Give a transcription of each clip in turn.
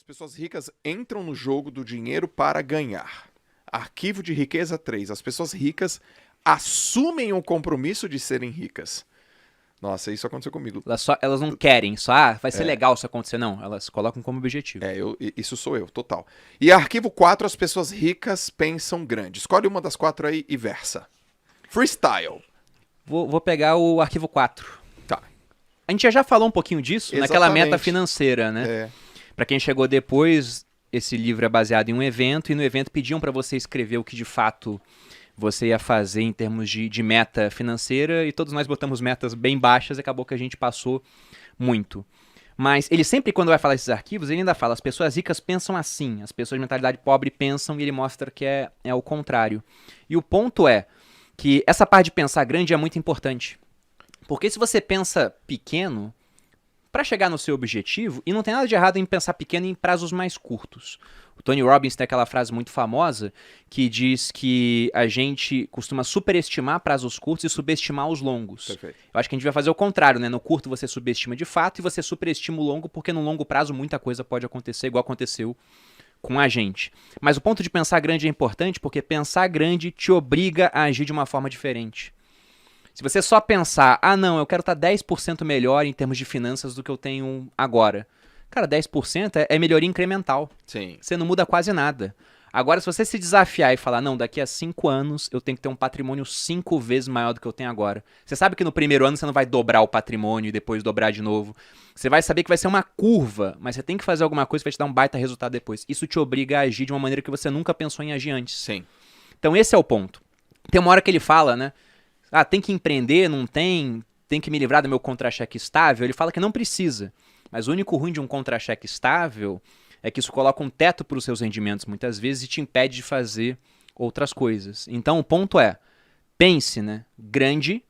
As pessoas ricas entram no jogo do dinheiro para ganhar. Arquivo de riqueza 3. As pessoas ricas assumem o compromisso de serem ricas. Nossa, isso aconteceu comigo. Elas não querem, vai ser legal isso acontecer, não. Elas colocam como objetivo. Isso sou eu, total. E arquivo 4, as pessoas ricas pensam grande. Escolhe uma das 4 aí e versa. Freestyle. Vou pegar o arquivo 4. Tá. A gente já falou um pouquinho disso naquela meta Exatamente. financeira, né? Pra quem chegou depois, esse livro é baseado em um evento, e no evento pediam pra você escrever o que de fato você ia fazer em termos de meta financeira, e todos nós botamos metas bem baixas e acabou que a gente passou muito. Mas ele sempre, quando vai falar esses arquivos, ele ainda fala, as pessoas ricas pensam assim, as pessoas de mentalidade pobre pensam, e ele mostra que é o contrário. E o ponto é que essa parte de pensar grande é muito importante. Porque se você pensa pequeno, para chegar no seu objetivo, e não tem nada de errado em pensar pequeno em prazos mais curtos. O Tony Robbins tem aquela frase muito famosa que diz que a gente costuma superestimar prazos curtos e subestimar os longos. Perfeito. Eu acho que a gente vai fazer o contrário, né? No curto você subestima de fato e você superestima o longo, porque no longo prazo muita coisa pode acontecer, igual aconteceu com a gente. Mas o ponto de pensar grande é importante porque pensar grande te obriga a agir de uma forma diferente. Se você só pensar, não, eu quero estar 10% melhor em termos de finanças do que eu tenho agora. Cara, 10% é melhoria incremental. Sim. Você não muda quase nada. Agora, se você se desafiar e falar, não, daqui a 5 anos eu tenho que ter um patrimônio 5 vezes maior do que eu tenho agora. Você sabe que no primeiro ano você não vai dobrar o patrimônio e depois dobrar de novo. Você vai saber que vai ser uma curva, mas você tem que fazer alguma coisa que vai te dar um baita resultado depois. Isso te obriga a agir de uma maneira que você nunca pensou em agir antes. Sim. Então esse é o ponto. Tem uma hora que ele fala, né? Tem que empreender, não tem que me livrar do meu contra-cheque estável. Ele fala que não precisa. Mas o único ruim de um contra-cheque estável é que isso coloca um teto para os seus rendimentos muitas vezes e te impede de fazer outras coisas. Então o ponto é, pense, né, grande,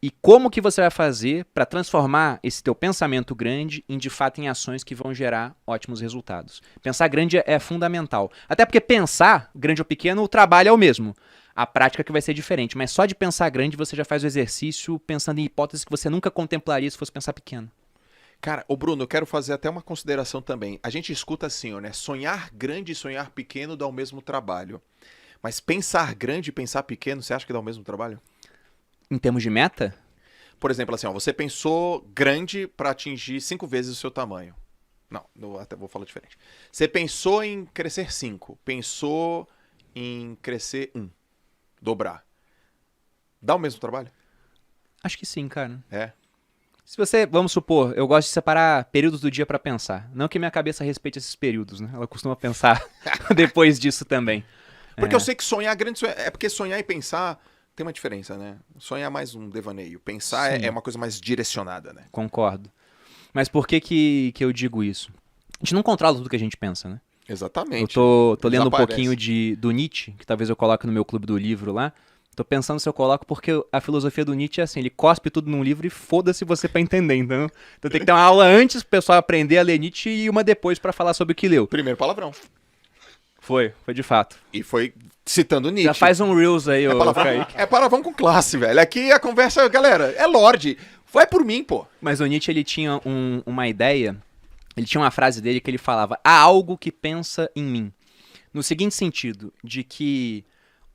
e como que você vai fazer para transformar esse teu pensamento grande em de fato em ações que vão gerar ótimos resultados. Pensar grande é fundamental. Até porque pensar, grande ou pequeno, o trabalho é o mesmo. A prática que vai ser diferente, mas só de pensar grande você já faz o exercício pensando em hipóteses que você nunca contemplaria se fosse pensar pequeno. Cara, Bruno, eu quero fazer até uma consideração também. A gente escuta assim, né? Sonhar grande e sonhar pequeno dá o mesmo trabalho. Mas pensar grande e pensar pequeno, você acha que dá o mesmo trabalho? Em termos de meta? Por exemplo, assim, você pensou grande para atingir 5 vezes o seu tamanho. Não, até vou falar diferente. Você pensou em crescer 5, pensou em crescer 1, dobrar. Dá o mesmo trabalho? Acho que sim, cara. É. Se você, vamos supor, eu gosto de separar períodos do dia pra pensar. Não que minha cabeça respeite esses períodos, né? Ela costuma pensar depois disso também. Porque eu sei que sonhar grande é porque sonhar e pensar tem uma diferença, né? Sonhar é mais um devaneio. Pensar é uma coisa mais direcionada, né? Concordo. Mas por que eu digo isso? A gente não controla tudo que a gente pensa, né? Exatamente. Eu tô lendo um Desaparece. pouquinho do Nietzsche, que talvez eu coloque no meu clube do livro lá. Tô pensando se eu coloco, porque a filosofia do Nietzsche é assim, ele cospe tudo num livro e foda-se você pra entender, entendeu? Então tem que ter uma aula antes pro pessoal aprender a ler Nietzsche e uma depois pra falar sobre o que leu. Primeiro palavrão. Foi de fato. E foi citando Nietzsche. Já faz um Reels aí, ô Kaique. É palavrão com classe, velho. Aqui a conversa, galera, é Lorde. Vai por mim, pô. Mas o Nietzsche, ele tinha uma ideia, ele tinha uma frase dele que ele falava, há algo que pensa em mim. No seguinte sentido, de que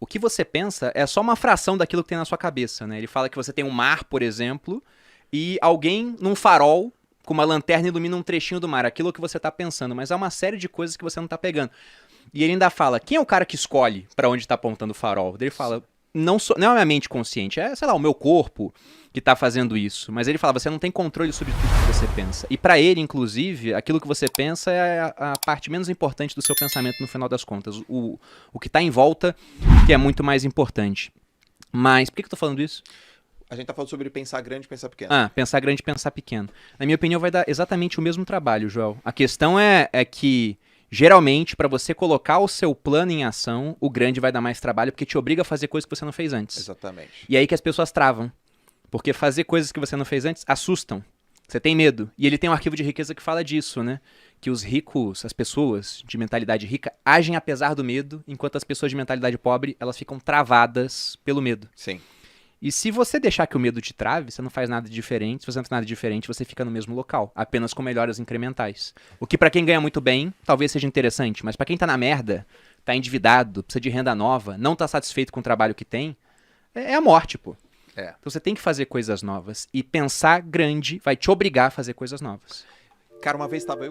o que você pensa é só uma fração daquilo que tem na sua cabeça, né? Ele fala que você tem um mar, por exemplo, e alguém num farol com uma lanterna ilumina um trechinho do mar, aquilo que você tá pensando, mas há uma série de coisas que você não tá pegando. E ele ainda fala, quem é o cara que escolhe pra onde tá apontando o farol? Ele fala, não é a minha mente consciente, é, sei lá, o meu corpo que tá fazendo isso. Mas ele fala, você não tem controle sobre tudo que você pensa. E pra ele, inclusive, aquilo que você pensa é a parte menos importante do seu pensamento no final das contas. O que tá em volta que é muito mais importante. Mas, por que eu tô falando isso? A gente tá falando sobre pensar grande e pensar pequeno. Pensar grande e pensar pequeno. Na minha opinião, vai dar exatamente o mesmo trabalho, Joel. A questão é que geralmente, para você colocar o seu plano em ação, o grande vai dar mais trabalho, porque te obriga a fazer coisas que você não fez antes. Exatamente. E aí que as pessoas travam. Porque fazer coisas que você não fez antes assustam. Você tem medo. E ele tem um arquivo de riqueza que fala disso, né? Que os ricos, as pessoas de mentalidade rica, agem apesar do medo, enquanto as pessoas de mentalidade pobre, elas ficam travadas pelo medo. Sim. E se você deixar que o medo te trave, você não faz nada diferente. Se você não faz nada diferente, você fica no mesmo local, apenas com melhoras incrementais. O que pra quem ganha muito bem, talvez seja interessante, mas pra quem tá na merda, tá endividado, precisa de renda nova, não tá satisfeito com o trabalho que tem, é a morte, pô. É. Então você tem que fazer coisas novas. E pensar grande vai te obrigar a fazer coisas novas. Cara, uma vez estava eu...